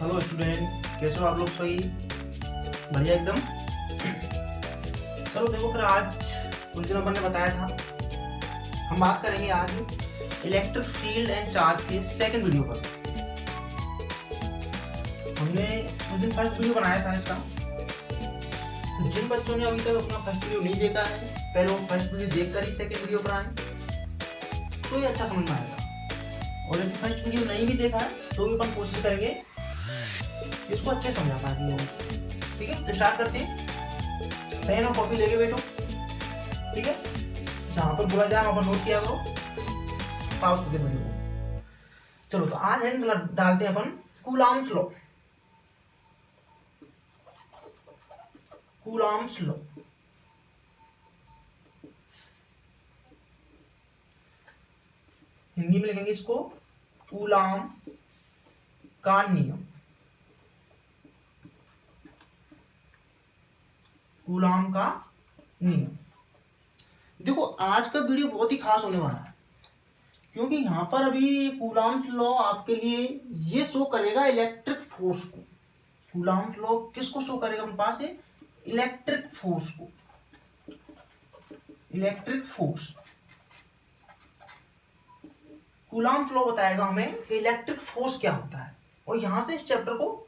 Hello student, कैसे हो आप लोग? सही बढ़िया एकदम। चलो देखो, फिर आज कुछ दिन अपन ने बताया था हम बात करेंगे आज इलेक्ट्रिक फील्ड एंड चार्ज के सेकंड वीडियो पर। हमने उस दिन फर्स्ट वीडियो बनाया था इसका। तो जिन बच्चों ने अभी तक अपना फर्स्ट वीडियो नहीं देखा है, पहले वो फर्स्ट वीडियो देखकर ही सेकंड वीडियो पर आए तो ये अच्छा समझ में आएगा। और यदि फर्स्ट वीडियो नहीं भी देखा है तो भी अपन कोशिश करेंगे इसको अच्छे समझा पाएंगे। ठीक है, तो स्टार्ट करते हैं। पेन और कॉपी लेके बैठो। ठीक है, जहां पर बोला जाए वहां पर नोट किया करो, पाउस करके वीडियो। चलो, तो आज हेड डालते हैं अपन Coulomb's law. Coulomb's law Hindi में लिखेंगे इसको कूलॉम का नियम। कूलॉम का नियम। देखो, आज का वीडियो बहुत ही खास होने वाला है, क्योंकि यहाँ पर अभी कूलॉम्स लॉ आपके लिए ये शो करेगा इलेक्ट्रिक फोर्स को। कूलॉम्स लॉ किसको शो करेगा अपने पास है? इलेक्ट्रिक फोर्स को। Electric force. कूलॉम्स लॉ बताएगा हमें कि इलेक्ट्रिक फोर्स क्या होता है। और यहाँ से इस चैप्टर को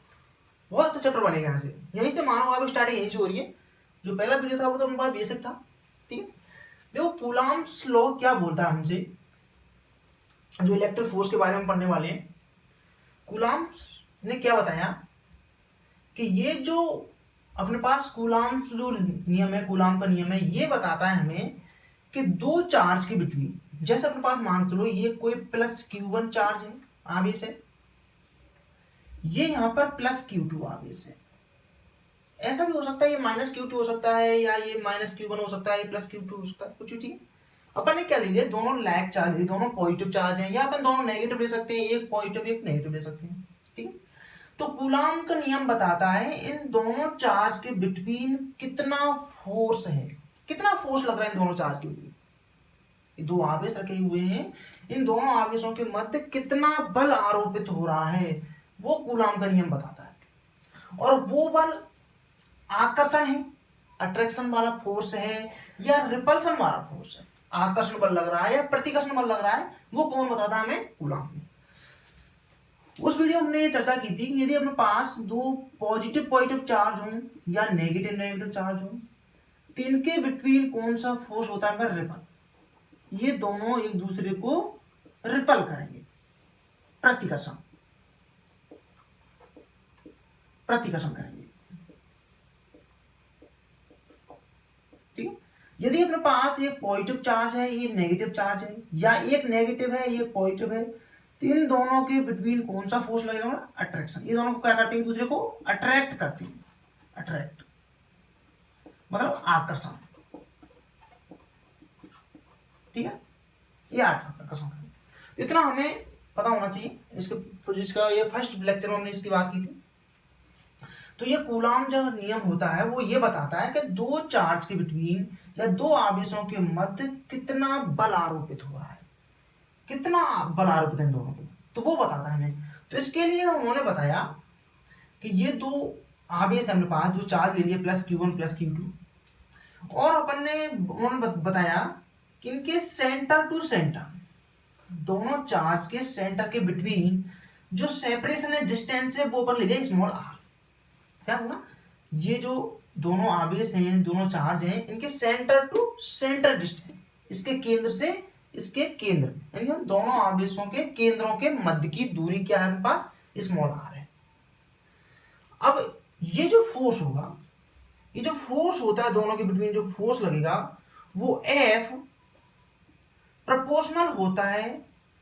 बहुत अच्छा चैप्टर बनेगा। यहाँ से यहीं से मानो आप स्टार्टिंग यहीं से हो रही है। जो पहला वीडियो था वो तो अपने पास बेसिक था। ठीक है, देखो कूलॉम्स लॉ क्या बोलता है हमसे, जो इलेक्ट्रिक फोर्स के बारे में पढ़ने वाले हैं। कूलॉम्स ने क्या बताया कि ये जो अपने पास कूलॉम्स जो नियम है, कूलॉम का नियम है, ये बताता है हमें कि दो चार्ज के बिटवीन, जैसे अपने पास मान चलो ये कोई प्लस Q1 चार्ज है आवेश है, ये यहाँ पर प्लस Q2 आवेश है। ऐसा भी हो सकता है ये माइनस Q2 हो सकता है, या ये माइनस Q1 हो सकता है, ये प्लस Q2 हो सकता है, कुछ भी। ठीक है, अपन ने क्या ले लिया, दोनों लाइक चार्ज, दोनों पॉजिटिव चार्ज हैं, या अपन दोनों नेगेटिव ले सकते हैं, एक पॉजिटिव एक नेगेटिव ले सकते हैं। ठीक है, तो कूलॉम का नियम बताता है इन दोनों चार्ज के बिटवीन कितना फोर्स है, कितना फोर्स लग रहा है इन दोनों चार्ज के बिटवीन। ये दो आवेश रखे हुए हैं, इन दोनों आवेशों के मध्य कितना बल आरोपित हो रहा है, वो कूलॉम का नियम बताता है। और वो बल आकर्षण है, अट्रैक्शन वाला फोर्स है, या रिपल्सन वाला फोर्स है, आकर्षण बल लग रहा है या प्रतिकर्षण बल लग रहा है, वो कौन बताता है हमें? कूलॉम। उस वीडियो में हमने चर्चा की थी कि यदि अपने पास दो पॉजिटिव चार्ज हो या नेगेटिव चार्ज हो, तो इनके बिटवीन कौन सा फोर्स होता है? रिपल। ये दोनों एक दूसरे को रिपल करेंगे, प्रतिकर्षण करेंगे। ठीक है, यदि अपने पास एक पॉजिटिव चार्ज है, ये नेगेटिव चार्ज है, या एक नेगेटिव है ये पॉजिटिव है, तो इन दोनों के बिटवीन कौन सा फोर्स लगेगा? अट्रैक्शन। ये दोनों को क्या करते हैं? एक दूसरे को अट्रैक्ट करते हैं। अट्रैक्ट मतलब आकर्षण। ठीक है, ये आकर्षण। इतना हमें पता होना चाहिए। इसका ये फर्स्ट लेक्चर में हमने इसकी बात की थी। तो ये कूलॉम जो नियम होता है वो ये बताता है कि दो चार्ज के बिटवीन या दो आवेशों के मध्य कितना बल आरोपित हो रहा है, कितना बल आरोपित है दोनों को, तो वो बताता है हमें। तो इसके लिए उन्होंने बताया कि ये दो आवेश अपने पास, दो चार्ज ले लिए, प्लस Q1 प्लस Q2, और उन्होंने बताया कि इनके सेंटर टू सेंटर, दोनों चार्ज के सेंटर के बिटवीन जो सेपरेशन है, डिस्टेंस है, वो अपन ले लिया स्मॉल r। क्या बोला? ये जो दोनों आवेश हैं, दोनों चार्ज हैं, इनके सेंटर टू सेंटर डिस्टेंस, इसके केंद्र से इसके केंद्र, यानी दोनों आवेशों के केंद्रों के मध्य की दूरी क्या है? हमारे पास स्मॉल r है। अब ये जो फोर्स होगा, ये जो फोर्स होता है दोनों के बिटवीन, जो फोर्स लगेगा वो F प्रोपोर्शनल होता है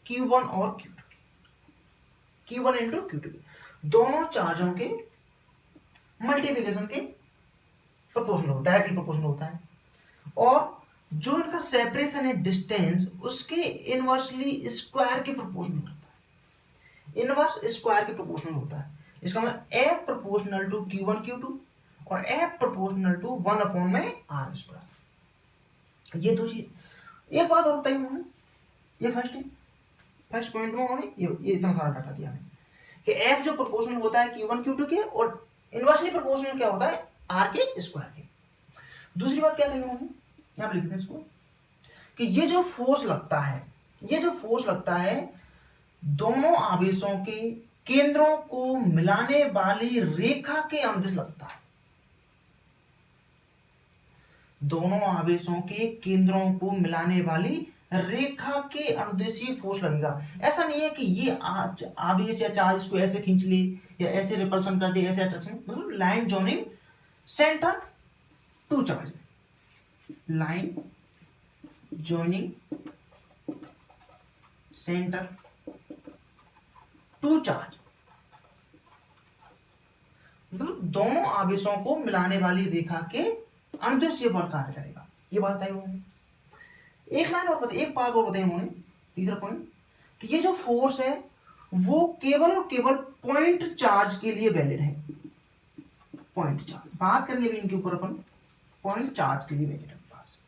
Q1 और Q2, Q1 इंटू Q2, दोनों चार्जों के मल्टीप्लिकेशन के प्रोपोर्शनल, डायरेक्टली प्रोपोर्शनल होता है। और जो इनका सेपरेशन है, डिस्टेंस, उसके इनवर्सली स्क्वायर के प्रोपोर्शनल होता है। इनवर्स स्क्वायर के प्रोपोर्शनल होता है। इसका मतलब F proportional to Q1 Q2 और F प्रोपोर्शनल टू 1/r²। ये दो चीज। एक बात और बताई उन्होंने, ये फर्स्ट पॉइंट में उन्होंने ये इतना सारा डाटा दिया है कि एफ जो प्रोपोर्शनल होता है Q1 Q2 के, और इनवर्सली प्रोपोर्शनल क्या होता है R के स्क्वायर के। दूसरी बात क्या कही उन्होंने, यहां पर लिख देते हैं इसको, कि ये जो फोर्स लगता है दोनों आवेशों के केंद्रों को मिलाने वाली रेखा के अनुदिश लगता है। दोनों आवेशों के केंद्रों को मिलाने वाली रेखा के अनुदिश ही फोर्स लगेगा। ऐसा नहीं है कि ये आवेश या चार्ज इसको ऐसे खींच ले या ऐसे रिपल्सन कर दे, ऐसे अट्रैक्शन, मतलब line joining centre to charge, line joining centre to charge, मतलब दोनों आवेशों को मिलाने वाली रेखा के अनुदिश ये बल कार्य करेगा। ये बात है उन्होंने। एक लाइन और बताई, एक बात और बताई उन्होंने, तीसरा पॉइंट, कि ये जो फोर्स है वो केवल और केवल पॉइंट चार्ज के लिए वैलिड है। पॉइंट चार्ज बात करेंगे अभी इनके ऊपर अपन, पॉइंट चार्ज के लिए वैलिड है पास।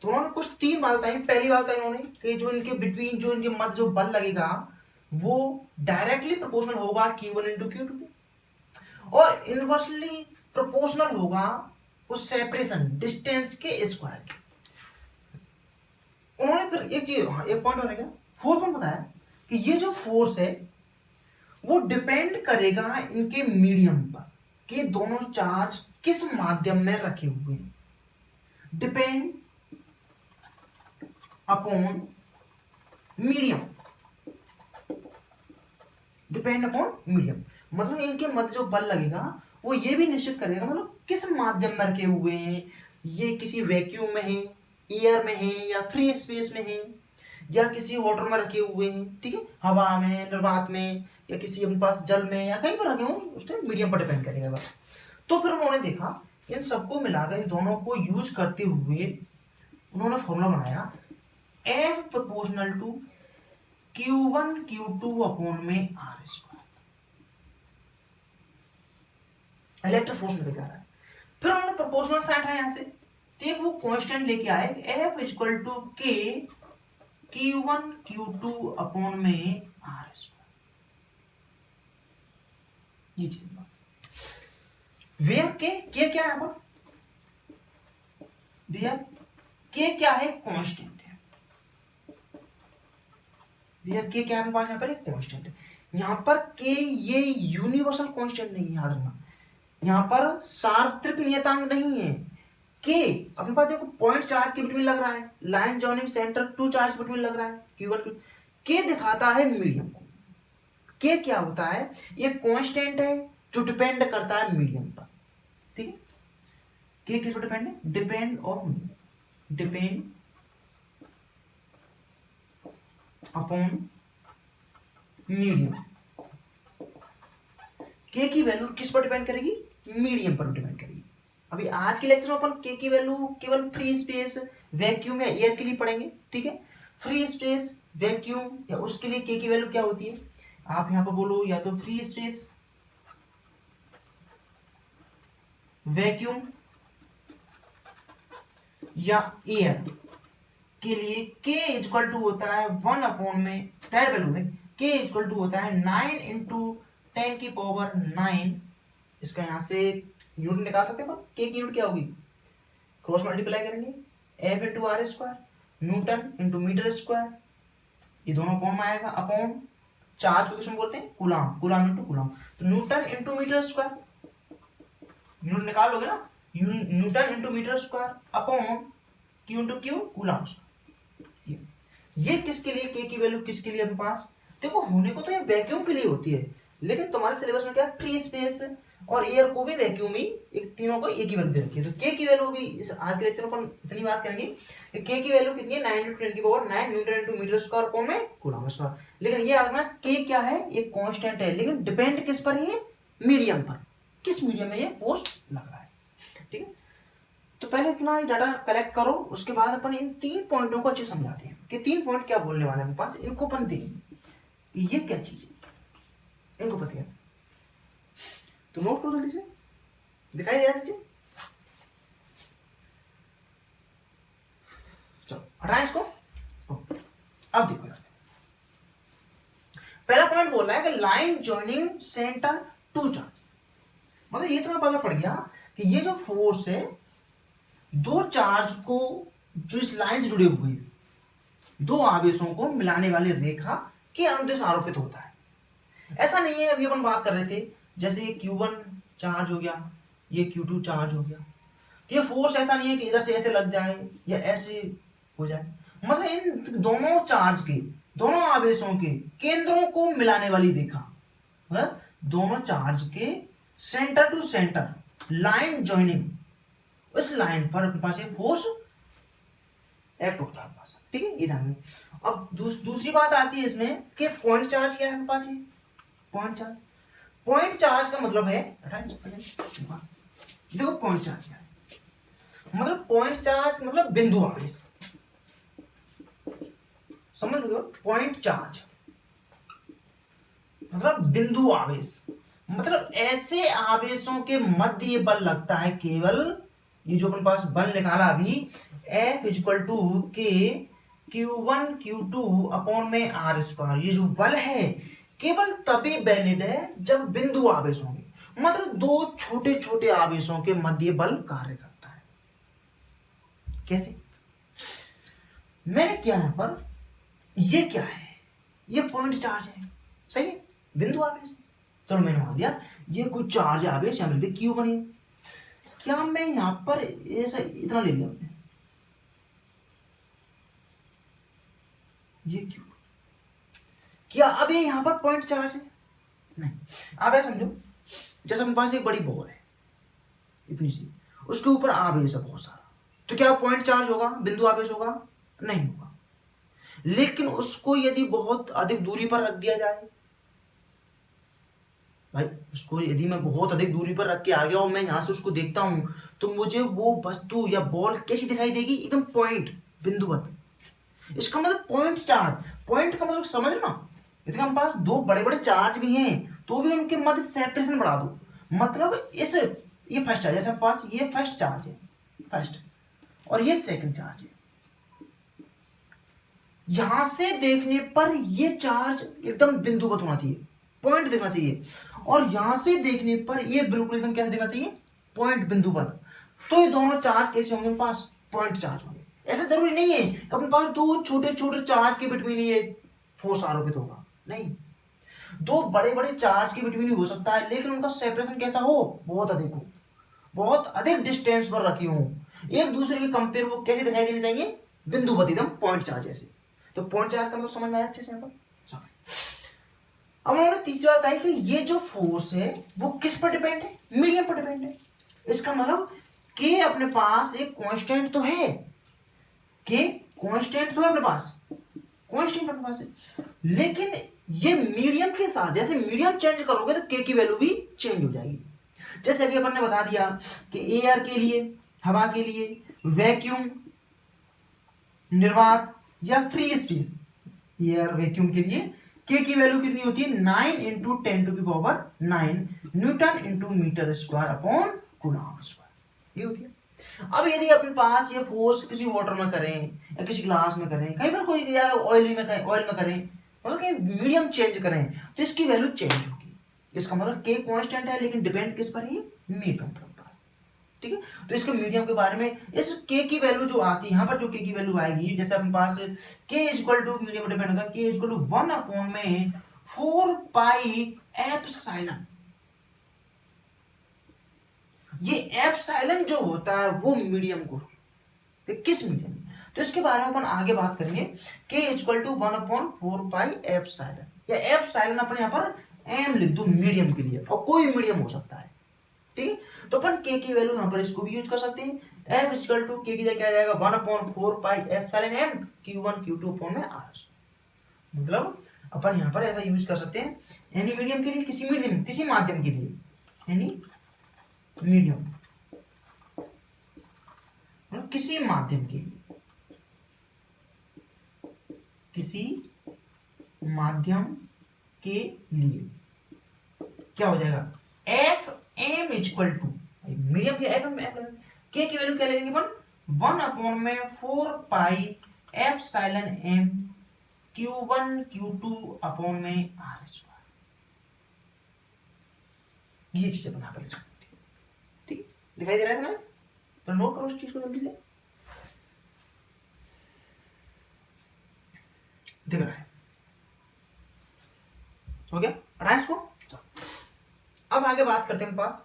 तो उन्होंने कुछ तीन बात बताई। पहली बात बताई उन्होंने कि जो इनके बिटवीन, जो इनके मध्य जो बल लगेगा वो डायरेक्टली प्रोपोर्शनल होगा Q1 इंटू Q2 के, और इनवर्सली प्रोपोर्शनल होगा उस सेपरेशन डिस्टेंस के स्क्वायर के। उन्होंने फिर एक चीज, हाँ एक पॉइंट और है क्या, फोर्थ पॉइंट बताया कि ये जो फोर्स है वो डिपेंड करेगा इनके मीडियम पर, कि दोनों चार्ज किस माध्यम में रखे हुए हैं। Depend upon medium, depend upon medium, मतलब इनके मध्य जो बल लगेगा वो ये भी निश्चित करेगा मतलब किस माध्यम में रखे हुए हैं। ये किसी वैक्यूम में है, एयर में है, या फ्री स्पेस में है, या किसी वाटर में रखे हुए हैं, ठीक है, हवा में, निर्वात में, या किसी अपने पास जल में, या कहीं पर रखे हों, उस टाइम मीडियम पर डिपेंड करेगा बस। तो फिर उन्होंने देखा इन सबको मिलाकर, इन दोनों को यूज करते हुए उन्होंने फॉर्मूला बनाया F proportional to Q1 Q2 upon में R स्क्वायर, इलेक्ट्रिक फोर्स निकल जा रहा है। फिर उन्होंने प्रोपोर्शनल साइन है यहां से, तो एक वो कांस्टेंट लेके आए F equal to K Q1 Q2 upon में R स्क्वायर। ये चीज वेयर के क्या है यहां पर, वेयर के क्या है, कांस्टेंट है। वेयर के क्या है हमारे पास यहां पर एक कांस्टेंट है। यहां पर के ये यूनिवर्सल कांस्टेंट नहीं है, याद रखना, यहां पर सार्वत्रिक नियतांक नहीं है। के अपने पास देखो पॉइंट चार्ज के बिटवीन लग रहा है, line joining centre to charge के बिटवीन लग रहा है Q1 के दिखाता है मीडियम को। के क्या होता है, ये कांस्टेंट है जो डिपेंड करता है मीडियम पर, ठीक है। के किस पर डिपेंड है, depend of, depend upon medium. के की वैल्यू किस पर डिपेंड करेगी, मीडियम पर डिपेंड करेगी। अभी आज के लेक्चर में अपन के की वैल्यू केवल फ्री स्पेस, वैक्यूम या एयर के लिए पढ़ेंगे, ठीक है। फ्री स्पेस, वैक्यूम या उसके लिए के की वैल्यू क्या होती है, आप यहां पर बोलो या तो फ्री स्पेस, वैक्यूम या एयर के लिए के इक्वल टू होता है 1 अपॉन में डायरेक्ट वैल्यू दें, के इक्वल टू होता है 9 इंटू 10 की पावर 9। इसका यहां से यूनिट निकाल सकते हैं, के की यूनिट क्या होगी, क्रॉस मल्टीप्लाई करेंगे F into R square, newton into metre square, ये दोनों कौन में आएगा, अपॉन चार्ज को किसमें बोलते हैं, कूलाम, कूलाम इंटू कूलाम, तो newton into metre square, unit निकाल लोगे ना, newton into metre square upon Q into Q, coulomb. ये किसके लिए, के की वैल्यू किसके लिए अपने पास, देखो होने को तो ये वैक्यूम के लिए होती है, लेकिन तुम्हारे सिलेबस में क्या फ्री स्पेस और एयर को भी वैक्यूम ही, एक तीनों को एक ही वैल्यू दे रखी है। तो के की वैल्यू भी इस आज के लेक्चर में अपन इतनी बात करेंगे, के की वैल्यू कितनी है, 9 इंटू 10 की power 9 newton into metre square upon में कूलम स्क्वायर। लेकिन ये याद रखना के क्या है, ये कांस्टेंट है, लेकिन डिपेंड किस पर है, मीडियम पर, किस मीडियम में ये फोर्स लग रहा है, ठीक है। तो पहले इतना ही डाटा कलेक्ट करो, उसके बाद अपन इन 3 पॉइंटों को अच्छे समझाते हैं कि 3 पॉइंट क्या बोलने वाले हैं अपने पास, इनको अपन देखेंगे ये क्या चीज है, इनको पता है तो नोट करो जल्दी से, दिखाई दे रहा है नीचे, चलो हटाएं इसको। अब देखो यार, पहला पॉइंट बोल रहा है कि line joining centre to charge, मतलब ये तुम्हें पता पड़ गया कि ये जो फोर्स है दो चार्ज को जो इस लाइन से जुड़े हुए दो आवेशों को मिलाने वाली रेखा के अनुदेश आरोपित होता है। ऐसा नहीं है, अभी अपन बात कर रहे थे जैसे ये Q1 चार्ज हो गया, ये Q2 चार्ज हो गया, तो ये फोर्स ऐसा नहीं है कि इधर से ऐसे लग जाए या ऐसे हो जाए, मतलब इन दोनों चार्ज के, दोनों आवेशों के केंद्रों को मिलाने वाली रेखा, मतलब दोनों चार्ज के centre to centre line joining, उस लाइन पर अपने पास ये फोर्स एक्ट होता है पास, ठीक है, ये ध्यान में। अब दूसरी बात आती है इसमें कि पॉइंट चार्ज क्या है अपने पास, ये पॉइंट चार्ज, पॉइंट चार्ज का मतलब है, देखो पॉइंट चार्ज क्या है, मतलब पॉइंट चार्ज मतलब बिंदु आवेश, समझ लो, पॉइंट चार्ज मतलब बिंदु आवेश, मतलब ऐसे आवेशों के मध्य ये बल लगता है केवल, ये जो अपने पास बल निकाला अभी F इक्वल टू के Q1 Q2 अपॉन में R स्क्वायर, ये जो बल है केवल तभी वैलिड है जब बिंदु आवेश होंगे, मतलब दो छोटे छोटे आवेशों के मध्य बल कार्य करता है। कैसे? मैंने क्या यहां पर, ये क्या है, ये पॉइंट चार्ज है, सही है, बिंदु आवेश, चलो मैंने मान लिया ये कोई चार्ज आवेश या मिलते Q1 है, क्या मैं यहां पर ऐसा इतना ले लिया, ये क्यों, क्या अब ये यहां पर पॉइंट चार्ज है? नहीं। आप ऐसा समझो जैसे अपने पास एक बड़ी बॉल है इतनी सी, उसके ऊपर आवेश है बहुत सारा, तो क्या पॉइंट चार्ज होगा, बिंदु आवेश होगा? नहीं होगा। लेकिन उसको यदि बहुत अधिक दूरी पर रख दिया जाए, भाई उसको यदि मैं बहुत अधिक दूरी पर रख के आ गया और मैं यहां से उसको देखता हूं, तो मुझे वो वस्तु या बॉल कैसी दिखाई देगी, एकदम पॉइंट, बिंदुवत। इसका मतलब पॉइंट चार्ज, पॉइंट का मतलब समझ ना, इतने हमारे पास दो बड़े बड़े चार्ज भी हैं तो भी उनके मध्य सेपरेशन बढ़ा दो, मतलब इस ये फर्स्ट चार्ज, जैसे पास ये फर्स्ट चार्ज है, फर्स्ट, और ये सेकंड चार्ज है, यहां से देखने पर ये चार्ज एकदम बिंदुवत होना चाहिए, पॉइंट दिखना चाहिए, और यहां से देखने पर ये बिल्कुल एकदम कैसे दिखना चाहिए, पॉइंट, बिंदुवत। तो ये दोनों चार्ज कैसे होंगे, पास पॉइंट चार्ज होंगे। ऐसा जरूरी नहीं है अपने पास दो छोटे छोटे चार्ज के बिटवीन ये फोर्स आरोपित होगा, नहीं, दो बड़े बड़े चार्ज के बिटवीन हो सकता है, लेकिन उनका सेपरेशन कैसा हो, बहुत अधिक हो, बहुत अधिक डिस्टेंस पर रखी हो, एक दूसरे के कंपेयर वो कैसे दिखाई देने चाहिए, बिंदुवत, एकदम पॉइंट चार्ज जैसे। तो पॉइंट चार्ज का मतलब समझ में आया अच्छे से यहाँ पर। अब उन्होंने तीसरी बात आई कि ये जो फोर्स है वो किस पर डिपेंड है, मीडियम पर डिपेंड है। इसका मतलब के अपने पास एक कांस्टेंट तो है, के कांस्टेंट तो है अपने पास, कांस्टेंट अपने पास है, लेकिन ये मीडियम के साथ, जैसे मीडियम चेंज करोगे तो के की वैल्यू भी चेंज हो जाएगी। जैसे अभी अपन ने बता दिया कि एयर के लिए, हवा के लिए, वैक्यूम, निर्वात या फ्री स्पेस, एयर वैक्यूम के लिए के की वैल्यू कितनी होती है, 9 into 10 to the power 9 newton into metre square upon coulomb square, ये होती है। अब यदि अपने पास ये फोर्स किसी वाटर में करें या किसी ग्लास में करें, कहीं पर कोई ऑयल में करें, मतलब कहीं मीडियम चेंज करें, तो इसकी वैल्यू चेंज होगी। इसका मतलब के कांस्टेंट है लेकिन डिपेंड किस पर है, मीडियम पर पास, ठीक है। तो इसके मीडियम के बारे में, इस के की वैल्यू जो आती है यहाँ पर, जो के की वैल्यू आएगी, जैसे अपने पास के इक्वल टू मीडियम पर डिपेंड होता है, के इक्वल टू 1 अपॉन में 4 पाई एप्सिलॉन, ये एप्सिलॉन जो होता है वो मीडियम को, किस मीडियम, तो इसके बारे में अपन आगे बात करेंगे। K equal to 1 upon 4 pi epsilon, या एप्सिलॉन अपन यहाँ पर एम लिख दो मीडियम के लिए, और कोई मीडियम हो सकता है, ठीक है। तो अपन के की वैल्यू यहाँ पर इसको भी यूज कर सकते हैं, एफ इक्वल टू के की जगह क्या आ जाएगा, 1 upon 4 pi epsilon M Q1 Q2 upon में R, मतलब अपन यहाँ पर ऐसा यूज कर सकते हैं एनी मीडियम के लिए, किसी मीडियम, किसी माध्यम के लिए, एनी मीडियम, किसी माध्यम के लिए, किसी माध्यम के लिए क्या हो जाएगा, F M equal to medium के एफ एम, के की वैल्यू क्या ले लेंगे अपन, 1 अपॉन में 4 pi epsilon M Q1 Q2 upon में R स्क्वायर। ये चीजें बना पहले, ठीक दिखाई दे रहा है ना? तो नोट करो इस चीज को जल्दी से, दिख रहा है? हो गया हटाएं इसको। अब आगे बात करते हैं पास।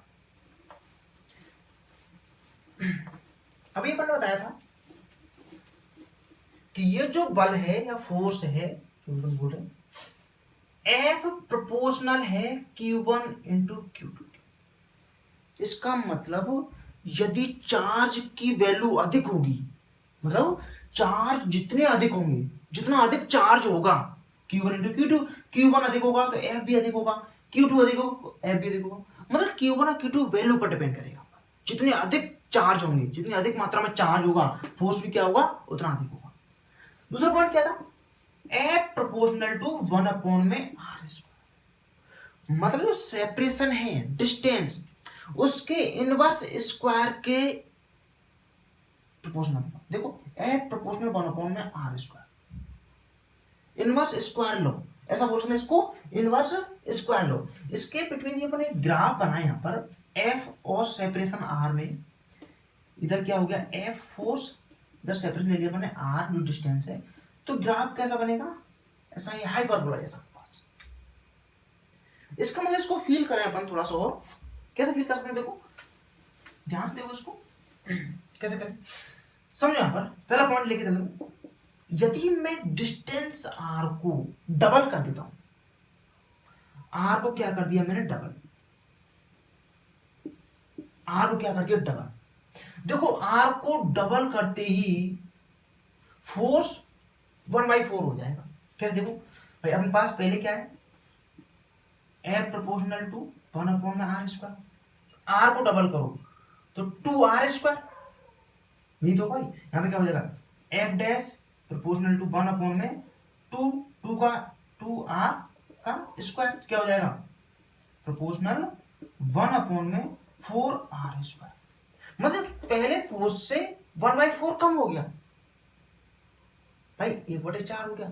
अभी अपन ने बताया था कि ये जो बल है या फोर्स है जो अपन बोल रहे हैं, F प्रोपोर्शनल है Q1 इंटू Q2। इसका मतलब यदि चार्ज की वैल्यू अधिक होगी, मतलब चार्ज जितने अधिक होंगे, जितना अधिक चार्ज होगा Q1 इंटू Q2, Q1 अधिक होगा तो F भी अधिक होगा, Q2 अधिक होगा F भी अधिक होगा। मतलब Q1 और Q2 वैल्यू पर डिपेंड करेगा। जितने अधिक चार्ज होंगे, जितनी अधिक मात्रा में चार्ज होगा, फोर्स भी क्या होगा उतना अधिक होगा। दूसरा पॉइंट क्या था? F प्रोपोर्शनल टू 1 अपॉन में R स्क्वायर। मतलब जो सेपरेशन है, डिस्टेंस, उसके इनवर्स स्क्वायर के प्रोपोर्शनल। देखो F प्रोपोर्शनल 1 अपॉन में R स्क्वायर, इनवर्स स्क्वायर लो, ऐसा बोल सकते हैं इसको, इनवर्स स्क्वायर लो। इसके बिटवीन ये अपन एक ग्राफ बनाए यहां पर, F और सेपरेशन R में। इधर क्या हो गया F फोर्स, इधर सेपरेशन ले लिया मैंने R जो डिस्टेंस है। तो ग्राफ कैसा बनेगा? ऐसा ही हाइपरबोला जैसा। इसका मतलब इसको फील करें अपन थोड़ा सा और, कैसे फील कर सकते हैं? देखो ध्यान से देखो इसको, कैसे करें समझो। यहां पर पहला पॉइंट लेके चलो, यदि मैं डिस्टेंस R को डबल कर देता हूं, R को क्या कर दिया मैंने डबल, R को क्या कर दिया डबल। देखो R को डबल करते ही फोर्स 1/4 हो जाएगा। कैसे? देखो भाई अपने पास पहले क्या है, F प्रोपोर्शनल टू 1 अपॉन में R स्क्वायर। R को डबल करो तो 2R स्क्वायर, नहीं तो भाई यहां पे क्या हो जाएगा F dash proportional to 1 upon में 2 का 2R का स्क्वायर, क्या हो जाएगा प्रोपोर्शनल 1 अपॉन में 4R स्क्वायर। मतलब पहले फोर्स से 1/4 कम हो गया भाई, 1/4 हो गया।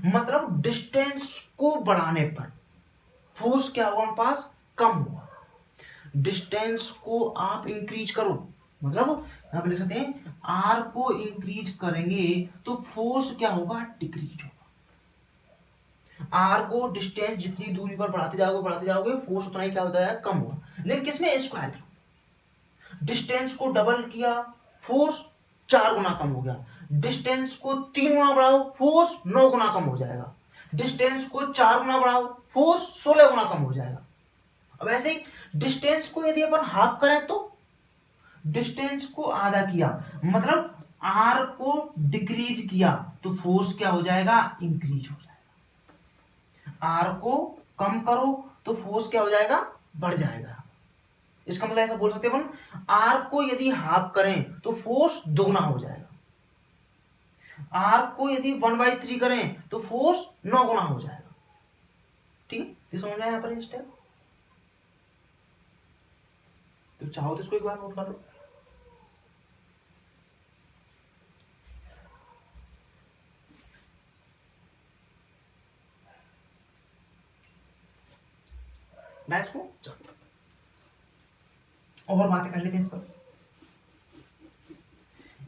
मतलब डिस्टेंस को बढ़ाने पर फोर्स क्या होगा हमारे पास, कम होगा। डिस्टेंस को आप इंक्रीज करो, मतलब यहां पे लिख सकते हैं आर को इंक्रीज करेंगे तो फोर्स क्या होगा, डिक्रीज होगा। आर को डिस्टेंस जितनी दूरी पर बढ़ाते जाओगे फोर्स उतना ही क्या होता है, कम होगा। लेकिन किसने स्क्वायर किया, डिस्टेंस को डबल किया, फोर्स 4 गुना कम हो गया। डिस्टेंस को 3 गुना बढ़ाओ, फोर्स 9 गुना कम हो जाएगा। डिस्टेंस को 4 गुना बढ़ाओ, फोर्स 16 गुना कम हो जाएगा। अब ऐसे ही डिस्टेंस को यदि अपन हाफ करें तो, डिस्टेंस को आधा किया मतलब आर को डिक्रीज किया तो फोर्स क्या हो जाएगा, इंक्रीज हो जाएगा। आर को कम करो तो फोर्स क्या हो जाएगा, बढ़ जाएगा। इसका मतलब ऐसा बोल सकते हैं अपन, आर को यदि हाफ करें तो फोर्स दोगुना हो जाएगा। आर को यदि 1/3 करें तो फोर्स 9 गुना हो जाएगा। ठीक है, ये समझ आया यहां पर स्टेप? तो चाहो तो इसको एक बार नोट कर लो। मैच को चलो और बातें कर लेते हैं इस पर।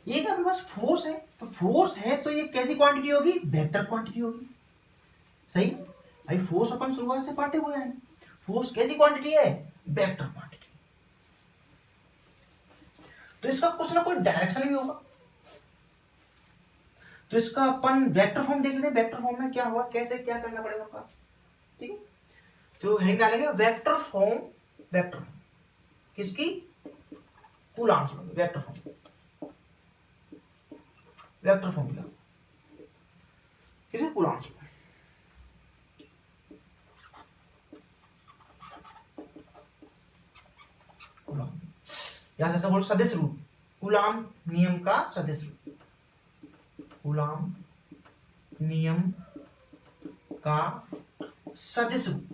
ये क्या, अपने पास फोर्स है, तो फोर्स है तो ये कैसी क्वांटिटी होगी, वेक्टर क्वांटिटी होगी। सही भाई, फोर्स अपन शुरुआत से पढ़ते हुए हैं, फोर्स कैसी क्वांटिटी है, वेक्टर क्वांटिटी। तो इसका कुछ ना कुछ डायरेक्शन भी होगा, तो इसका अपन वेक्टर फॉर्म देख लेते हैं। वेक्टर फॉर्म में क्या हुआ, कैसे क्या करना पड़ेगा आपका, ठीक है। तो हेडिंग डालेंगे वेक्टर फॉर्म, वेक्टर फॉर्म किसकी, कूलॉम्स में। वेक्टर फॉर्म, वेक्टर फॉर्म क्या किसी कूलॉम्स में। यहां से ऐसा बोल सदिश रूप, कूलॉम नियम का सदिश रूप, कूलॉम नियम का सदिश रूप,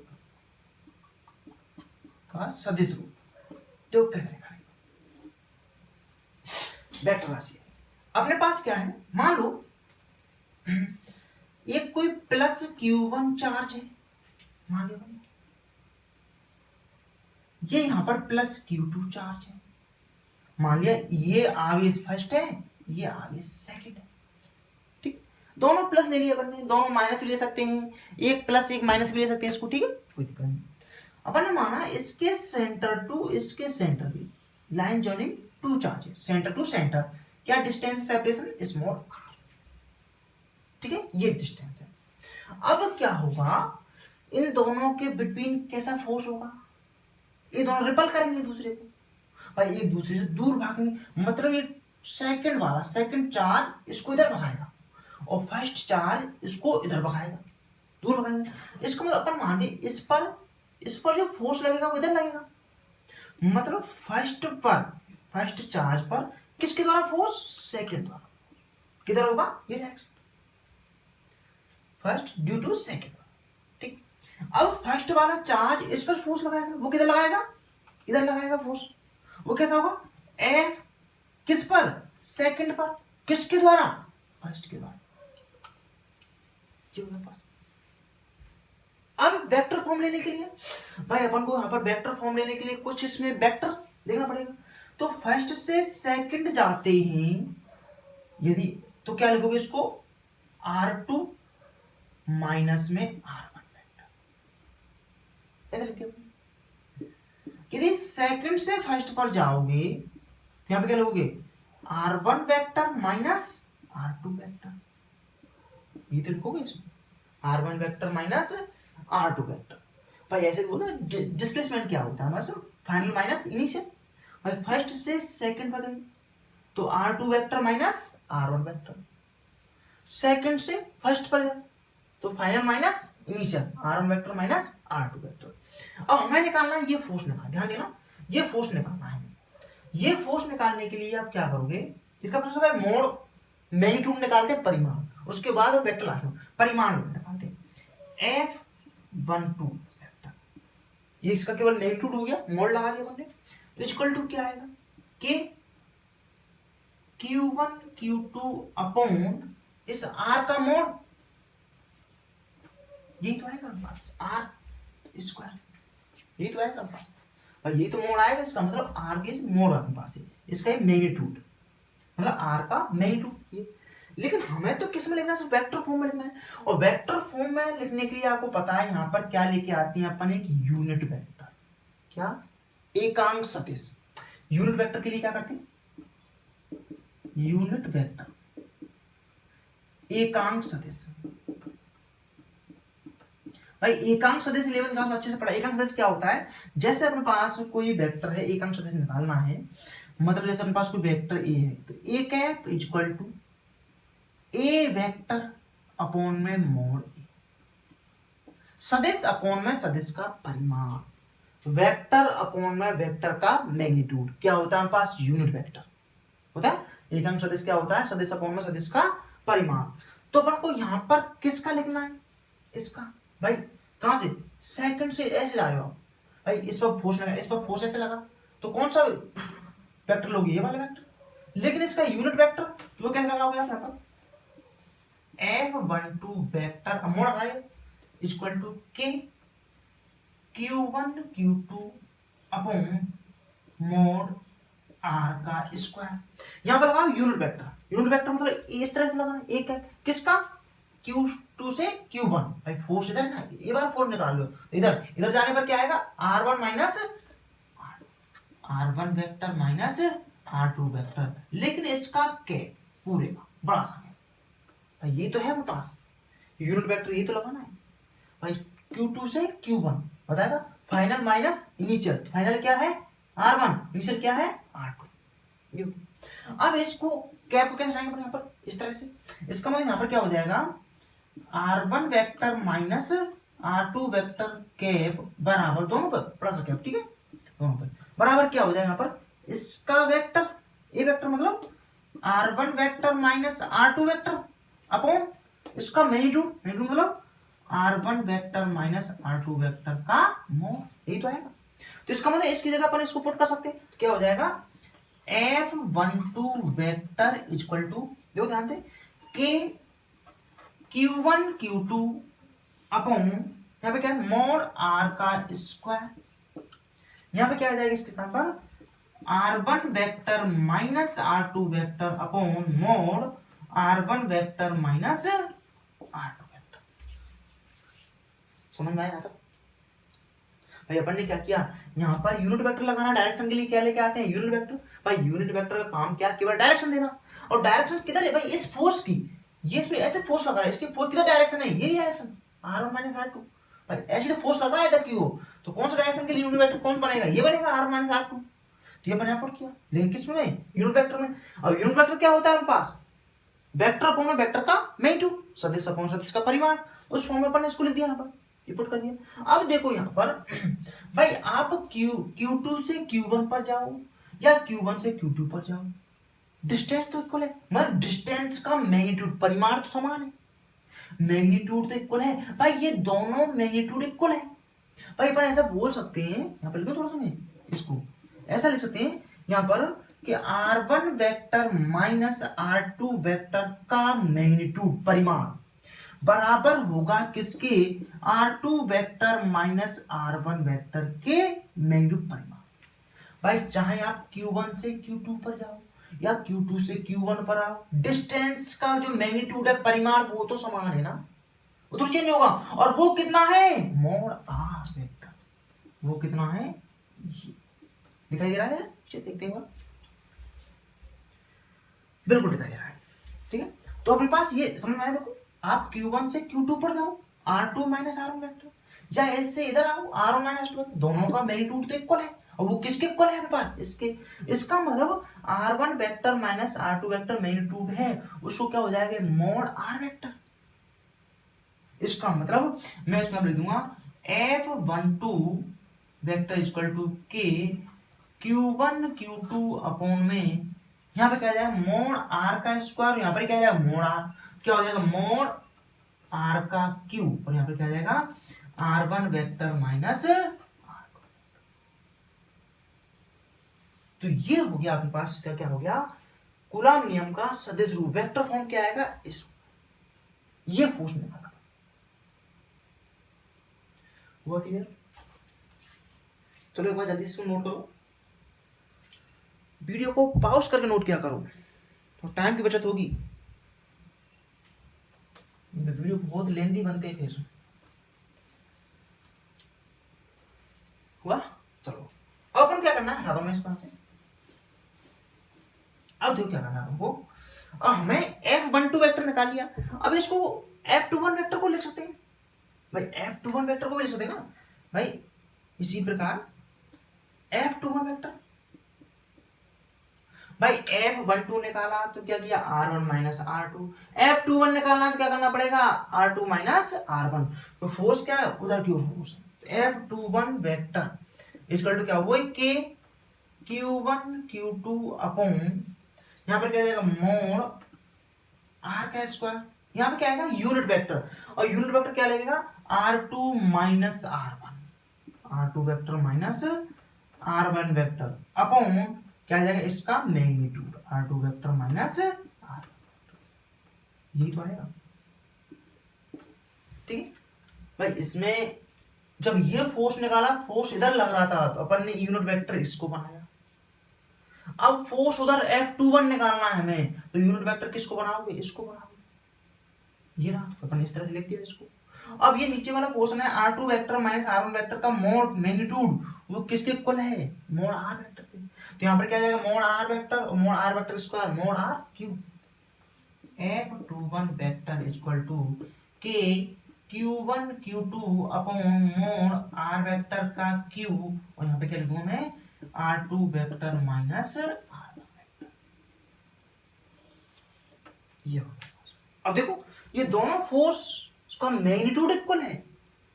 का सदिश रूप। तो कैसे निकालेंगे, वेक्टर राशि है। अपने पास क्या है, मान लो एक कोई प्लस Q1 चार्ज है, मान लिया, ये यहां पर प्लस Q2 चार्ज है, मान लिया ये आवेश फर्स्ट है, ये आवेश सेकंड है, ठीक। दोनों प्लस ले लिया अपन ने, दोनों माइनस भी ले सकते हैं, एक प्लस एक माइनस भी ले सकते हैं इसको, ठीक है, कोई दिक्कत नहीं। अपन ने माना इसके सेंटर टू इसके सेंटर भी line joining to charges, centre to centre, क्या डिस्टेंस सेपरेशन, स्मॉल, ठीक है, ये डिस्टेंस है। अब क्या होगा, इन दोनों के बिटवीन कैसा फोर्स होगा, ये दोनों रिपल करेंगे एक दूसरे को, भाई एक दूसरे से दूर भागेंगे, मतलब ये सेकंड वाला सेकंड चार्ज इसको इधर भगाएगा और फर्स्ट चार्ज इसको इधर भगाएगा, दूर भगाएंगे। इसका मतलब अपन मान लें इस पर जो फोर्स लगेगा वो इधर लगेगा, मतलब फर्स्ट चार्ज पर किसके द्वारा फोर्स, सेकंड द्वारा, किधर होगा, ये direction, first due to second, ठीक। अब फर्स्ट वाला चार्ज इस पर फोर्स लगाएगा, वो किधर लगाएगा, इधर लगाएगा फोर्स, वो कैसा होगा, एफ किस पर, सेकंड पर, किसके द्वारा, फर्स्ट के द्वारा। अब वेक्टर फॉर्म लेने के लिए भाई अपन को यहाँ पर वेक्टर फॉर्म लेने के लिए कुछ इसमें वेक्टर देखना पड़ेगा, तो फर्स्ट से सेकंड जाते हैं यदि, तो क्या लिखोगे इसको, R2 माइनस में R1 वेक्टर, ऐसा लिखते हो। यदि सेकंड से फर्स्ट पर जाओगे तो यहां पे क्या लिखोगे, R1 vector minus R2 vector, ये तो लिखोगे इसमें, R1 vector minus R2 vector. भाई ऐसे बोलते हैं डिस्प्लेसमेंट क्या होता है हमारे, फाइनल माइनस इनिशियल, भाई फर्स्ट से सेकंड पर गए तो R2 vector minus R1 vector, second से फर्स्ट पर जाए तो final minus initial, R1 vector minus R2 vector. अब हमें निकालना है ये फोर्स निकालना, ध्यान देना, ये फोर्स निकालना है। ये फोर्स निकालने के लिए आप क्या करोगे, इसका सबसे पहले मोड मैग्नीट्यूड निकालते हैं, परिमाण, उसके बाद वेक्टर लास्ट में परिमाण निकालते हैं, F12 वेक्टर, ये इसका केवल मैग्नीट्यूड हो गया, मोड लगा दिया हमने, तो इक्वल टू क्या आएगा, K Q1 Q2 अपॉन इस R का मोड, यही तो आएगा पास, R स्क्वायर, यही तो आएगा पास, और यही तो मोड आएगा, इसका मतलब R के मोड आपके पास है, इसका ये मैग्नीट्यूड, मतलब R का मैग्नीट्यूड ये। लेकिन हमें तो किस में लिखना है, वेक्टर फॉर्म में लिखना है, और वेक्टर फॉर्म में लिखने के लिए आपको पता है यहाँ पर क्या लेके आते हैं अपन, एक यूनिट वेक्टर, क्या, एकांक सदिश। यूनिट वेक्टर के लिए क्या करते हैं, यूनिट वेक्टर एकांक सदिश, भाई एकांक सदिश 11 क्लास में अच्छे से पढ़ा। एकांक सदिश क्या होता है, जैसे अपने पास कोई वेक्टर है, एकांक सदिश निकालना है, मतलब जैसे अपने पास कोई वेक्टर ए है, तो a cap equal to a vector upon में मोड ए, सदिश अपॉन में सदिश का परिमाण, वेक्टर अपॉन में वेक्टर का मैग्नीट्यूड, क्या होता है हमारे पास, यूनिट वेक्टर होता है। एकांक सदिश क्या होता है, सदिश अपॉन में सदिश का परिमाण। तो अपन को यहां पर किसका लिखना है, इसका, भाई कहां से, सेकंड से ऐसे जा रहे हो आप, भाई इस पर फोर्स लगा, इस पर फोर्स ऐसे लगा, तो कौन सा वेक्टर लोगे, ये वाला वेक्टर, लेकिन इसका यूनिट वेक्टर वो कैसे लगाओगे आप, यहाँ पर F12 वेक्टर मोड आए equal to K Q1 Q2 upon mod R का स्क्वायर, यहां पर लगाओ यूनिट वेक्टर। यूनिट वेक्टर मतलब इस तरह से लगाना, एक है किसका, Q2 से Q1, भाई फोर्स इधर ना, ये बार फोर्स निकाल लो, इधर इधर जाने पर क्या आएगा, R1 minus R1 vector minus R2 vector, लेकिन इसका के पूरे का बड़ा सा है, भाई ये तो है वो पास यूनिट वेक्टर, ये तो लगाना है भाई, Q2 से Q1 बताया था, फाइनल माइनस इनिशियल, फाइनल क्या है R1, इनिशियल क्या है R2। अब इसको कैप को कैसे लाएंगे यहाँ पर, इस तरह से, इसका मतलब यहाँ पर क्या हो जाएगा, R1 vector minus R2 vector cap बराबर, दोनों पर बड़ा सा कैप, ठीक है, दोनों पर बराबर क्या हो जाएगा यहाँ पर, इसका वेक्टर ए वेक्टर मतलब R1 vector minus R2 vector upon इसका मैग्नीट्यूड, मैग्नीट्यूड मतलब R1 vector minus R2 vector का मोड, यही तो आएगा। तो इसका मतलब इसकी जगह अपन इसको पुट कर सकते हैं, तो क्या हो जाएगा, F12 वेक्टर इक्वल टू, देखो ध्यान से, K Q1 Q2 अपॉन यहाँ पे क्या है मोड R का स्क्वायर। यहाँ पे क्या आ जाएगा इसके स्थान पर R1 vector minus R2 vector upon mode R1 vector minus R2 vector. समझ में आया था भाई? अपन ने क्या किया, यहाँ पर यूनिट वेक्टर लगाना, डायरेक्शन के लिए क्या लेके आते हैं यूनिट वेक्टर। भाई यूनिट वेक्टर का काम क्या, केवल डायरेक्शन देना। और डायरेक्शन किधर है भाई, इस फोर्स की, ये इसमें ऐसे फोर्स लग रहा है, इसकी फोर्स किधर डायरेक्शन है, ये डायरेक्शन R1 माइनस R2। भाई ऐसे तो फोर्स लग रहा है इधर की हो, तो कौन सा डायरेक्शन के लिए यूनिट वेक्टर कौन बनेगा, ये बनेगा R1 माइनस R2। तो ये अपन यहाँ पुट किया, लेकिन किस में, यूनिट वेक्टर में। और यूनिट वेक्टर क्या होता है हमारे पास, वेक्टर अपॉन वेक्टर का मैग्नीट्यूड, सदिश अपॉन सदिश का परिमाण। उस फॉर्म में अपन ने इसको लिख दिया यहाँ पर, पुट कर दिया। अब देखो यहाँ पर भाई आप Q2 से Q1 पर जाओ या Q1 से Q2 पर जाओ, डिस्टेंस तो इक्वल है, मतलब डिस्टेंस का मैग्नीट्यूड, परिमाण तो समान है, मैग्नीट्यूड तो इक्वल है। भाई ये दोनों मैग्नीट्यूड इक्वल है। भाई अपन ऐसा बोल सकते हैं, यहाँ पर लिखो थोड़ा सा, मैं इसको ऐसा लिख सकते हैं यहाँ पर कि R1 vector minus R2 vector का मैग्नीट्यूड, परिमाण बराबर होगा किसके, R2 vector minus R1 vector के मैग्नीट्यूड परिमाण। भाई चाहे आप Q1 से Q2 पर जाओ या Q2 से Q1 पर आओ, डिस्टेंस का जो मैग्नीट्यूड है, परिमाण, वो तो समान है ना, वो तो चेंज होगा। और वो कितना है, मोड R वेक्टर, वो कितना है, दिखाई दे रहा है, देखते हैं, बिल्कुल दिखाई दे रहा है। ठीक है, तो अपने पास ये समझ में आया। देखो आप Q1 से Q2 पर जाओ, R2 माइनस R1 वेक्टर, या ऐसे इधर आओ R1 माइनस R2, दोनों का मैग्नीट्यूड तो इक्वल है। और वो किसके इक्वल है हमारे पास, इसके। इसका मतलब R1 vector minus R2 vector magnitude है, उसको क्या हो जाएगा, मोड R वेक्टर। इसका मतलब मैं इसमें लिख दूंगा F12 vector equal to K Q1 Q2 upon में, यहाँ पे क्या जाएगा मोड R का स्क्वायर, यहाँ पर क्या जाएगा मोड R, क्या हो जाएगा मोड R का Q, और यहाँ पे क्या जाएगा R1 वेक्टर माइनस R। तो ये हो गया आपके पास क्या क्या हो गया, कूलॉम नियम का सदिश रूप, वेक्टर फॉर्म क्या आएगा, इस ये फोर्स निकाला। हुआ क्लियर? चलो एक बार जल्दी से नोट करो, वीडियो को पॉज करके नोट किया करो, तो टाइम की बचत होगी। वीडियो बहुत लेंदी बनते हैं फिर। हुआ? चलो अब अपन क्या करना है, हटा दो मैं इसको से। अब देखो क्या करना है हमको, हमें F12 वेक्टर निकाल लिया, अब इसको F21 वेक्टर को लिख सकते हैं भाई, F21 वेक्टर को भी लिख सकते हैं ना भाई। इसी प्रकार F21 वेक्टर, भाई F12 निकाला तो क्या किया R1 माइनस R2, F21 निकालना तो क्या करना पड़ेगा R2 माइनस R1। तो फोर्स क्या है, उधर की ओर force. F21 vector equal to क्या, वही K Q1 Q2 अपॉन, यहाँ पर क्या जाएगा मोड R का स्क्वायर, यहाँ पे क्या आएगा यूनिट वेक्टर, और यूनिट वेक्टर क्या लगेगा R2 minus R1, R2 vector minus R1 vector upon क्या जाएगा इसका magnitude, R2 vector minus R, यही तो आएगा। ठीक है भाई, इसमें जब ये फोर्स निकाला, फोर्स इधर लग रहा था, तो अपन ने यूनिट वेक्टर इसको बनाया। अब फोर्स उधर F21 निकालना है हमें, तो यूनिट वेक्टर किसको बनाओगे, इसको बनाओगे, ये रहा, अपन इस तरह से लिख दिया इसको। अब ये नीचे वाला क्वेश्चन है R2 vector minus R1 vector का मोड मैग्नीट्यूड, वो किसके इक्वल है, मोड R वेक्टर के। तो यहाँ पर क्या जाएगा मोड R वेक्टर और mod R vector square mod R cube. F21 vector equal to K Q1 Q2 upon mod R vector का क्यूब, और यहाँ पे क्या लिखूंगा मैं R2 vector minus R1 vector. ये अब देखो ये दोनों फोर्स का मैग्नीट्यूड इक्वल है,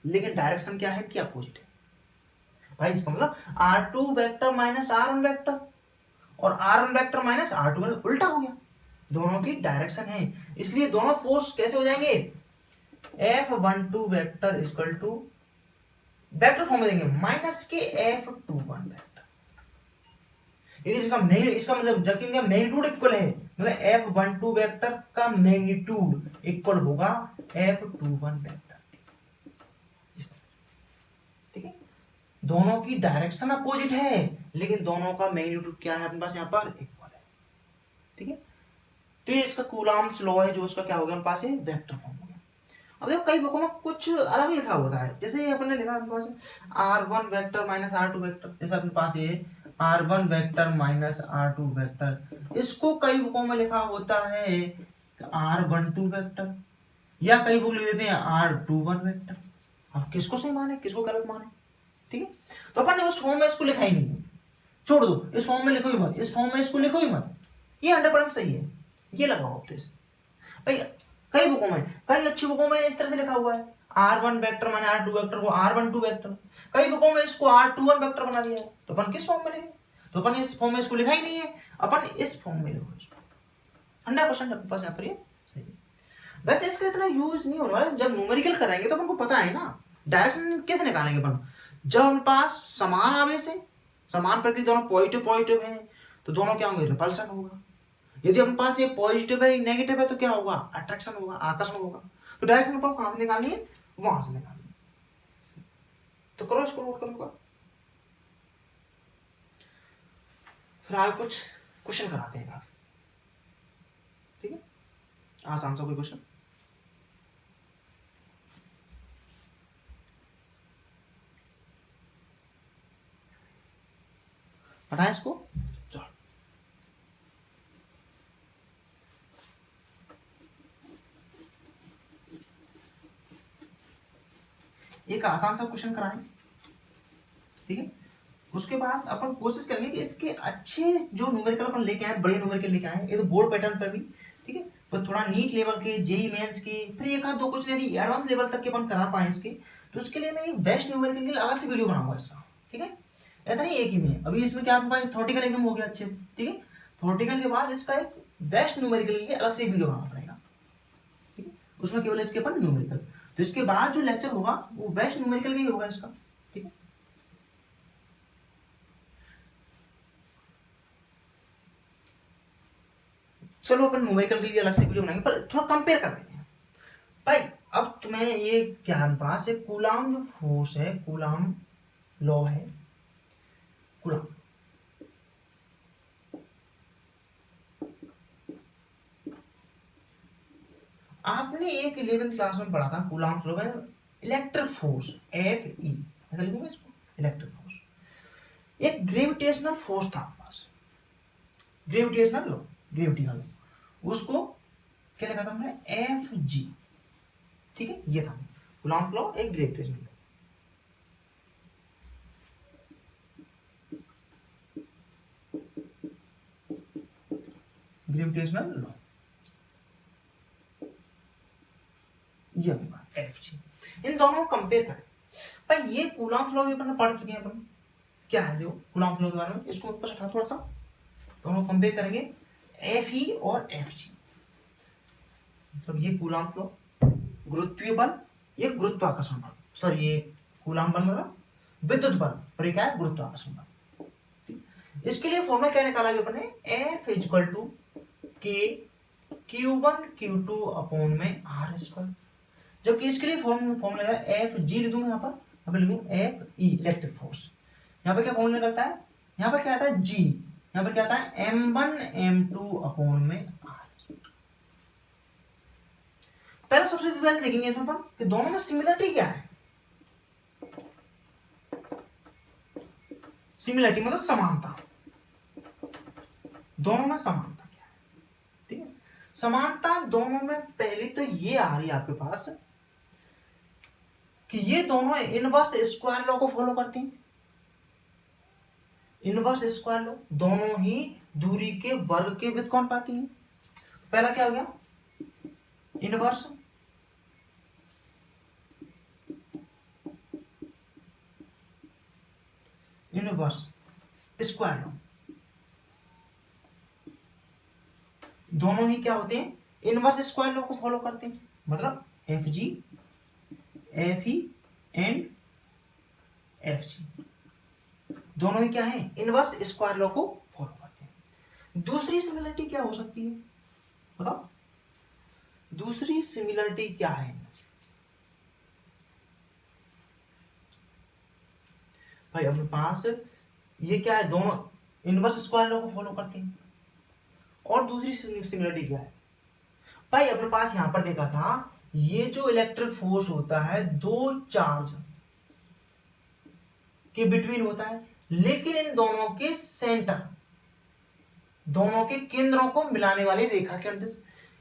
लेकिन डायरेक्शन क्या है, क्या अपोजिट है। भाई इसका मतलब R2 vector minus R1 vector और R1 vector minus R2 vector उल्टा हो गया, दोनों की डायरेक्शन है, इसलिए दोनों फोर्स कैसे हो जाएंगे, F12 vector equal to vector form में देंगे माइनस के F21 वेक्टर। इसका मतलब जबकि इनका मैग्नीट्यूड इक्वल है, मतलब F12 वेक्टर का मैग्नीट्यूड इक्वल होगा F21 वेक्टर। ठीक है, दोनों की डायरेक्शन अपोजिट है लेकिन दोनों का मैग्नीट्यूड क्या है अपने पास यहाँ पर इक्वल है। ठीक है, तो ये इसका कूलॉम्स लॉ है जो उसका क्या हो गया अपने पास ये वेक्टर फॉर्म हो गया। अब देखो कई बुकों में कुछ अलग लिखा होता है, जैसे अपने लिखा अपने पास R1 vector minus R2 vector, जैसे अपने पास ये R1 vector minus R2 vector, इसको कई बुकों में लिखा होता है R12 वेक्टर, या कई बुक लिख देते हैं R21 वेक्टर। अब किसको सही माने किसको गलत माने। ठीक है, तो अपन ने उस फॉर्म में इसको लिखा ही नहीं, छोड़ दो, इस फॉर्म में लिखो ही मत, इस फॉर्म में इसको लिखो ही मत, ये 100% सही है, ये लगाओ आप भाई। कई बुकों में, कई अच्छी बुकों में इस तरह से लिखा हुआ है R1 वेक्टर माने R2 वेक्टर को R12 वेक्टर, कई बुकों में इसको R21 वेक्टर बना दिया है। तो अपन किस फॉर्म में लिखे, तो अपन इस फॉर्म में इसको लिखा ही नहीं है, अपन इस फॉर्म में लिखो इसको, 100% अपने पास यहाँ पर ये सही है। वैसे इसका इतना यूज नहीं होने वाला, जब न्यूमेरिकल करेंगे तो अपन को पता है ना डायरेक्शन कैसे निकालेंगे अपन। जब हमारे पास समान आवेश है, समान प्रकृति, दोनों पॉजिटिव पॉजिटिव है, तो दोनों क्या होंगे रिपल्सन होगा। यदि हमारे पास ये पॉजिटिव है नेगेटिव है तो क्या होगा अट्रैक्शन होगा, आकर्षण होगा। तो डायरेक्शन अपन कहां से निकालनी है, वहां से निकालनी है। तो करो इसको नोट करूंगा, फिर आगे कुछ क्वेश्चन कराते हैं। ठीक है, आसान सा कोई क्वेश्चन। हटाएं इसको, चलो एक आसान सा क्वेश्चन कराएं। ठीक है, उसके बाद अपन कोशिश करेंगे कि इसके अच्छे जो न्यूमेरिकल अपन लेके आए, बड़े न्यूमेरिकल लेके आए, ये तो बोर्ड पैटर्न पर भी। ठीक है, पर थोड़ा नीट लेवल के जेई मेंस के, फिर एक आध दो क्वेश्चन यदि एडवांस लेवल तक के अपन करा पाए इसके, तो उसके लिए मैं एक बेस्ट न्यूमेरिकल के लिए अलग से वीडियो बनाऊंगा इसका। ठीक है, ऐसा नहीं एक ही में, अभी इसमें क्या आपके पास थ्योरेटिकल एकदम हो गया अच्छे से। ठीक है, थ्योरेटिकल के बाद इसका एक बेस्ट न्यूमेरिकल के लिए अलग से वीडियो बनाना पड़ेगा। ठीक है, उसमें केवल इसके अपन न्यूमेरिकल, तो इसके बाद जो लेक्चर होगा वो बेस्ट न्यूमेरिकल का ही होगा इसका। ठीक है, चलो अपन न्यूमेरिकल के लिए अलग से वीडियो बनाएंगे, पर थोड़ा कंपेयर कर देते हैं भाई। अब तुम्हें ये ज्ञान पास है, कूलाम जो फोर्स है, कूलाम लॉ है, कूलाम आपने एक 11th क्लास में पढ़ा था, कूलाम लॉ में इलेक्ट्रिक फोर्स Fe, ऐसा लिखूंगा इसको, इलेक्ट्रिक फोर्स। एक ग्रेविटेशनल फोर्स था आपके पास, ग्रेविटेशनल लॉ, ग्रेविटी का लॉ, उसको क्या लिखा था हमने Fg। ठीक है, ये था कूलाम लॉ, एक ग्रेविटेशनल लॉ। ग्रेविटेशनल लॉ ये Fg, इन दोनों को कंपेयर करें भाई। ये कूलाम लॉ भी अपन पढ़ चुके हैं अपन, क्या है देखो कूलाम लॉ के बारे में, इसको ऊपर हटा थोड़ा सा, दोनों कंपेयर करेंगे Fe और Fg। मतलब ये कूलाम लॉ गुरुत्वीय बल, ये गुरुत्वाकर्षण बल, सॉरी ये कूलाम बल मतलब विद्युत बल, और ये क्या है गुरुत्वाकर्षण बल। इसके लिए फॉर्मूला क्या निकाला अपन ने, F equal to K Q1 Q2 upon में R²। जबकि इसके लिए फॉर्मूला है Fg लिख दूं, यहाँ पर लिखूं Fe इलेक्ट्रिक फोर्स। यहाँ पर क्या फॉर्मूला निकलता है, यहाँ पर क्या आता है G, यहाँ पर क्या आता है M1 M2 अपॉन में R। पहले सबसे पहले देखेंगे इसमें अपन कि दोनों में सिमिलरिटी क्या है। सिमिलरिटी मतलब समानता, दोनों में समानता क्या है। ठीक है, समानता दोनों में पहली तो ये आ रही है आपके पास कि ये दोनों इनवर्स स्क्वायर लॉ को फॉलो करते हैं। इनवर्स स्क्वायर लॉ, दोनों ही दूरी के वर्ग के व्युत्क्रमानुपाती हैं। पहला क्या हो गया, इनवर्स इनवर्स स्क्वायर लॉ, दोनों ही क्या होते हैं, इनवर्स स्क्वायर लॉ को फॉलो करते हैं। मतलब Fg Fe एंड Fg दोनों ही क्या है, इनवर्स स्क्वायर लॉ को फॉलो करते हैं। दूसरी सिमिलरिटी क्या हो सकती है बताओ, दूसरी सिमिलरिटी क्या है, भाई अपने पास ये क्या है, दोनों इनवर्स स्क्वायर लॉ को फॉलो करते हैं। और दूसरी सिमिलरिटी क्या है भाई, अपने पास यहां पर देखा था ये जो इलेक्ट्रिक फोर्स होता है दो चार्ज के बिटवीन होता है, लेकिन इन दोनों के सेंटर, दोनों के केंद्रों को मिलाने वाली रेखा के अंदर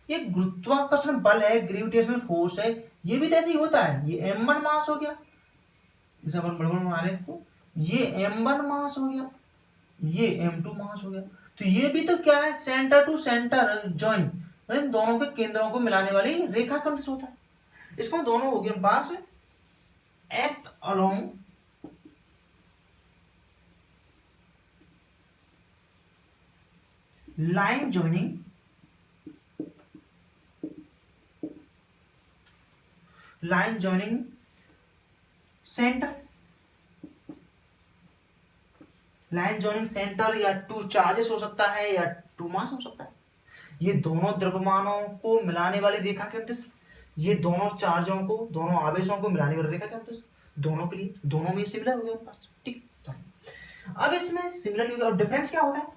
ये गुरुत्वाकर्षण बल है, ग्रेविटेशनल फोर्स है, ये भी तो ऐसे ही होता है। ये m1 मास हो गया, इसे अपन बड़बड़ बना लेते तो ये m1 मास हो गया, ये m2 मास हो गया। तो ये भी तो क्या है, सेंटर टू सेंटर जॉइंट, इन दोनों के केंद्रों को मिलाने वाली रेखा के अंदर होता है। इसको दोनों हो गए हमारे पास act along line joining center, line joining centre या टू चार्जेस हो सकता है या टू मास हो सकता है। ये दोनों द्रव्यमानों को मिलाने वाली रेखा के अंतरिक्ष, ये दोनों चार्जों को, दोनों आवेशों को मिलाने वाली रेखा के अंतरिक्ष, दोनों के लिए, दोनों में सिमिलर हो गया पास। ठीक, चलो अब इसमें सिमिलरिटी और डिफरेंस क्या होता है,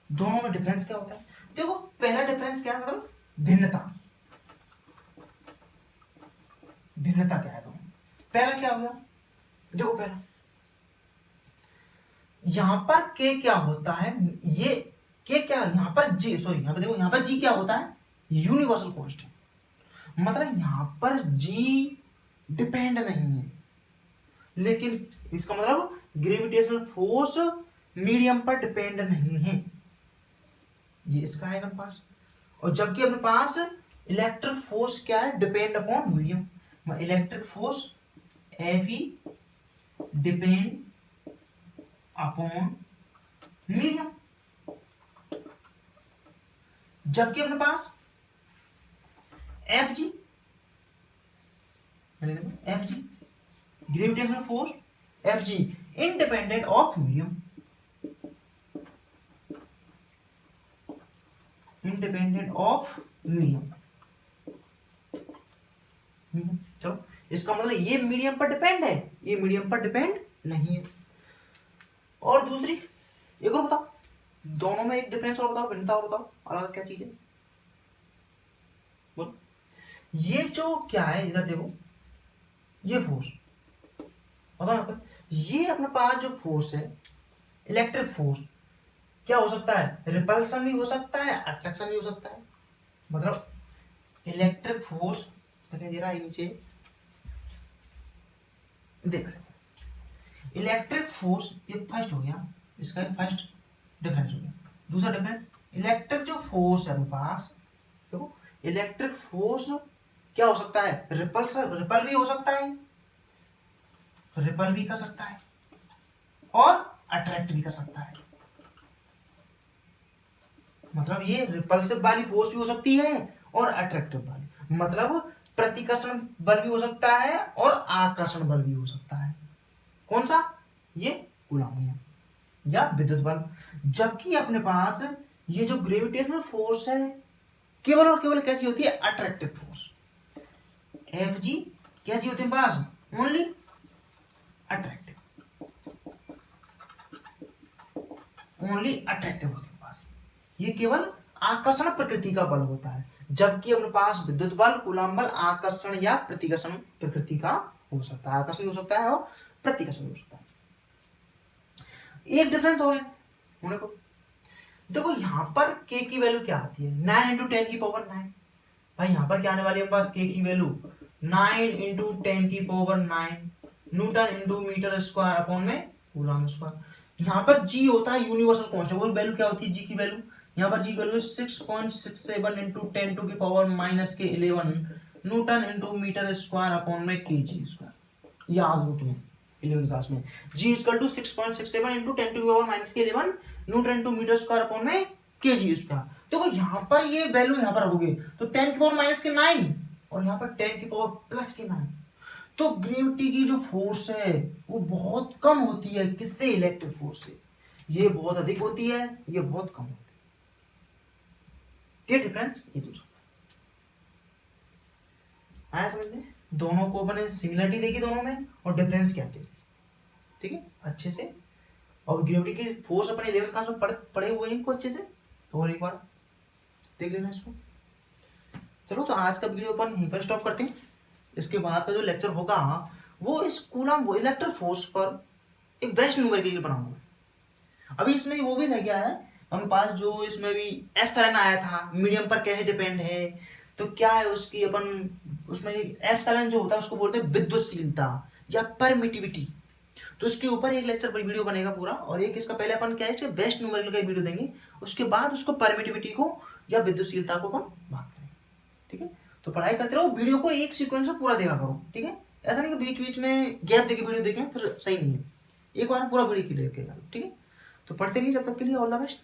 दोनों में डिफरेंस क्या होता है। देखो पहला डिफरेंस क्या है, मतलब भिन्नता। भिन्नता क्या है दोनों, पहला क्या हो गया, देखो पहला यहां पर के क्या होता है, ये के क्या, यहां पर जी, सॉरी यहां पर देखो, यहां पर जी क्या होता है, यूनिवर्सल कांस्टेंट। मतलब यहां पर जी डिपेंड नहीं है, लेकिन इसका मतलब ग्रेविटेशनल फोर्स मीडियम पर डिपेंड नहीं है, ये इसका है अपने पास। और जबकि अपने पास इलेक्ट्रिक फोर्स क्या है, depend upon medium. Electric force f e depend upon medium, जबकि अपने पास f g gravitational force f g independent of medium, independent of medium. चलो इसका मतलब ये मीडियम पर डिपेंड है, ये मीडियम पर डिपेंड नहीं है। और दूसरी एक और बताओ, दोनों में एक डिफरेंस और बताओ, भिन्नता और बताओ, अलग क्या चीज है बोलो। ये जो क्या है, इधर देखो, ये फोर्स बताओ, यहाँ पर ये अपने पास जो फोर्स है, इलेक्ट्रिक फोर्स, क्या हो सकता है, रिपल्सन भी हो सकता है, अट्रैक्शन भी हो सकता है। मतलब इलेक्ट्रिक फोर्स दिखाई दे रहा है नीचे, देखो इलेक्ट्रिक फोर्स, ये फर्स्ट हो गया, इसका फर्स्ट डिफरेंस हो गया। दूसरा डिफरेंस, इलेक्ट्रिक जो फोर्स है अपने पास, देखो इलेक्ट्रिक फोर्स क्या हो सकता है, रिपल भी हो सकता है, रिपल भी कर सकता है और अट्रैक्ट भी कर सकता है। मतलब ये रिपल्सिव वाली फोर्स भी हो सकती है और अट्रैक्टिव वाली, मतलब प्रतिकर्षण बल भी हो सकता है और आकर्षण बल भी हो सकता है। कौन सा, ये कूलॉम या विद्युत बल। जबकि अपने पास ये जो ग्रेविटेशनल फोर्स है केवल और केवल कैसी होती है, अट्रैक्टिव फोर्स। एफ जी कैसी होती है पास, ओनली अट्रैक्टिव, ओनली अट्रैक्टिव होती है पास, ये केवल आकर्षण प्रकृति का बल होता है। जबकि अपने पास विद्युत बल, कूलॉम बल आकर्षण या प्रतिकर्षण प्रकृति का हो सकता है, आकर्षण हो सकता है और प्रतिकर्षण हो सकता है। एक डिफरेंस और है होने को, देखो यहां पर k की वैल्यू क्या आती है, 9 इंटू 10 की पावर 9। भाई यहां पर क्या आने वाली है हमारे पास, k की वैल्यू 9 इंटू 10 की power 9 newton into metre square upon में कूलॉम स्क्वायर। यहाँ पर g होता है यूनिवर्सल कांस्टेंट, वो वैल्यू क्या होती है g की वैल्यू, यहाँ पर g की वैल्यू 6.67 इंटू 10 टू की पावर माइनस के 11 newton into metre square upon में kg स्क्वायर। याद हो तुम्हें 11th क्लास में, g equal to 6.67 into 10 to की पावर माइनस के 11 newton into metre square upon में kg स्क्वायर। देखो यहाँ पर ये वैल्यू यहाँ पर रखोगे तो 10 की पावर माइनस के 9 और यहाँ पर 10 की पावर प्लस के 9, तो ग्रेविटी की जो फोर्स है वो बहुत कम होती है, किससे, इलेक्ट्रिक फोर्स से। ये बहुत अधिक होती है, ये बहुत कम होती है। ये डिफरेंस ये दूसरा आया समझ में। दोनों को अपन ने सिमिलरिटी देखी दोनों में और डिफरेंस क्या थे, ठीक है अच्छे से। और ग्रेविटी की फोर्स अपन 11th क्लास में पढ़े हुए हैं इनको अच्छे से, तो और एक बार देख लेना इसको। चलो तो आज का वीडियो अपन यहीं पर स्टॉप करते हैं। इसके बाद का जो लेक्चर होगा वो इस कूलम्ब इलेक्ट्रिक फोर्स पर एक बेस्ट न्यूमेरिकल बनाऊंगा। अभी इसमें वो भी रह गया है हमारे पास, जो इसमें भी एफ आया था, मीडियम पर कैसे डिपेंड है, तो क्या है उसकी अपन उसमें एफ जो होता है उसको बोलते हैं विद्युतशीलता या परमिटिविटी। तो उसके ऊपर एक लेक्चर पर वीडियो बनेगा पूरा, और एक इसका पहले अपन क्या है इसके बेस्ट न्यूमेरिकल का वीडियो देंगे, उसके बाद उसको परमिटिविटी को या विद्युतशीलता को अपन बात करेंगे, ठीक है। तो पढ़ाई करते रहो, वीडियो को एक सीक्वेंस में पूरा देखा करो, ठीक है। ऐसा नहीं कि बीच बीच में गैप देके वीडियो देखें, फिर सही नहीं है। एक बार पूरा वीडियो की देखेगा, ठीक है। तो पढ़ते रहिए, जब तक के लिए ऑल द बेस्ट।